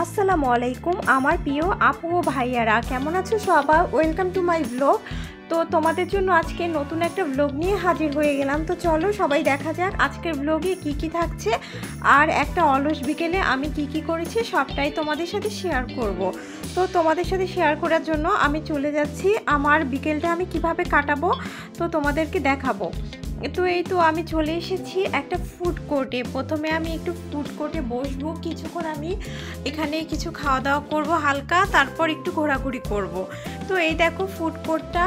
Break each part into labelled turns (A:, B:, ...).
A: আসসালামু আলাইকুম আমার প্রিয় আপু ও ভাইয়ারা, কেমন আছো সবাই? Welcome to my blog. তো তোমাদের জন্য আজকে নতুন একটা ব্লগ নিয়ে হাজির হয়ে গেলাম। তো চলো সবাই দেখা যাক আজকের ব্লগে কি কি থাকছে আর একটা অলস বিকেলে আমি কি কি করেছি সবটাই তোমাদের সাথে শেয়ার করব। তো তোমাদের সাথে শেয়ার করার জন্য আমি চলে যাচ্ছি আমার বিকেলটা আমি কিভাবে কাটাবো তো তোমাদেরকে দেখাবো। তো এই তো আমি চলে এসেছি একটা ফুড কোর্টে। প্রথমে আমি একটু ফুড কোর্টে বসবো, কিছুক্ষণ আমি এখানে কিছু খাওয়া দাওয়া করব হালকা, তারপর একটু ঘোরাঘুরি করব। তো এই দেখো ফুড কোর্টটা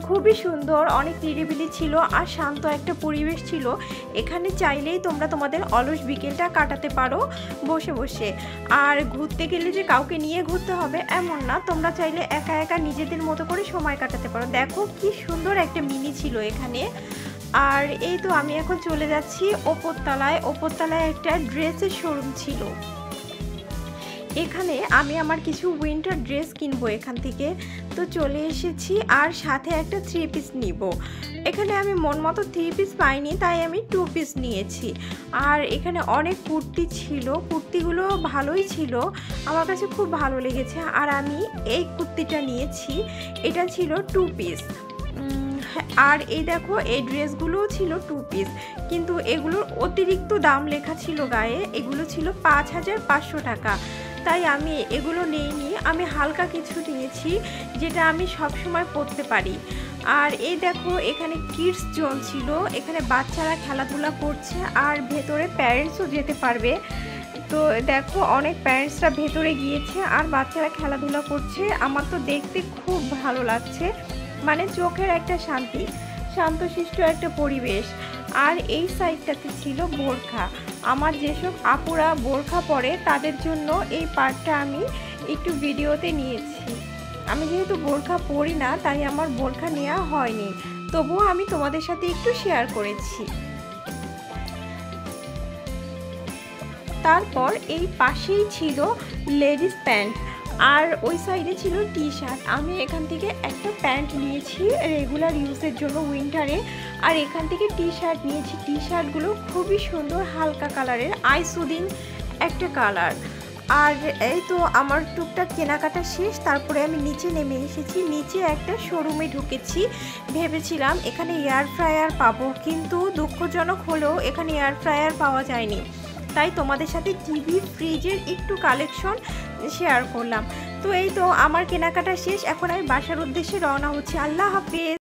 A: খুবই সুন্দর, অনেক নিরিবিলি ছিল আর শান্ত একটা পরিবেশ ছিল। এখানে চাইলেই তোমরা তোমাদের অলস বিকেলটা কাটাতে পারো বসে বসে। আর ঘুরতে গেলে যে কাউকে নিয়ে ঘুরতে হবে এমন না, তোমরা চাইলে একা একা নিজেদের মতো করে সময় কাটাতে পারো। দেখো কি সুন্দর একটা মিনি ছিল এখানে। আর এই তো আমি এখন চলে যাচ্ছি ওপরতলায় একটা ড্রেসের শোরুম ছিল। এখানে আমি আমার কিছু উইন্টার ড্রেস কিনবো এখান থেকে। তো চলে এসেছি আর সাথে একটা 3 পিস নিব। এখানে আমি মন মতো 3 পিস পাইনি, তাই আমি 2 পিস নিয়েছি। আর এখানে অনেক কুর্তি ছিল, কুর্তিগুলো ভালোই ছিল, আমার কাছে খুব ভালো লেগেছে। আর আমি এই কুর্তিটা নিয়েছি, এটা ছিল 2 পিস। আর এই দেখো এই ড্রেসগুলোও ছিল 2 পিস, কিন্তু এগুলোর অতিরিক্ত দাম লেখা ছিল গায়ে, এগুলো ছিল 5500 টাকা। তাই আমি এগুলো নেইনি, আমি হালকা কিছু নিয়েছি যেটা আমি সব সময় পরতে পারি। আর এই দেখো এখানে কিডস জোন ছিল, এখানে বাচ্চারা খেলাধুলা করছে আর ভেতরে প্যারেন্টসও যেতে পারবে। তো দেখো অনেক প্যারেন্টসরা ভেতরে গিয়েছে আর বাচ্চারা খেলাধুলা করছে। আমার তো দেখতে খুব ভালো লাগছে, মানে চোখের একটা শান্তি, শান্তশিষ্ট একটা পরিবেশ। আর এই সাইডটাতে ছিল বোরখা। আমার যেসব আপুরা বোরখা পরে তাদের জন্য এই পার্টটা আমি একটু ভিডিওতে নিয়েছি। আমি যেহেতু বোরখা পরি না তাই আমার বোরখা নেওয়া হয়নি, তবুও আমি তোমাদের সাথে একটু শেয়ার করেছি। তারপর এই পাশেই ছিল লেডিস প্যান্ট আর ওই সাইডে ছিল টি শার্ট। আমি এখান থেকে একটা প্যান্ট নিয়েছি রেগুলার ইউজের জন্য উইন্টারে, আর এখান থেকে টি শার্ট নিয়েছি। টি শার্টগুলো খুবই সুন্দর, হালকা কালারের, আই সুদিং একটা কালার। আর এই তো আমার টুকটাক কেনাকাটা শেষ, তারপরে আমি নিচে নেমে এসেছি। নিচে একটা শোরুমে ঢুকেছি, ভেবেছিলাম এখানে এয়ার ফ্রায়ার পাবো, কিন্তু দুঃখজনক হলেও এখানে এয়ার ফ্রায়ার পাওয়া যায়নি। তাই তোমাদের সাথে টিভি ফ্রিজের একটু কালেকশন শেয়ার করলাম। তো এই তো আমার কেনাকাটা শেষ, এখন আমি বাসার উদ্দেশ্যে রওনা হচ্ছি। আল্লাহ হাফেজ।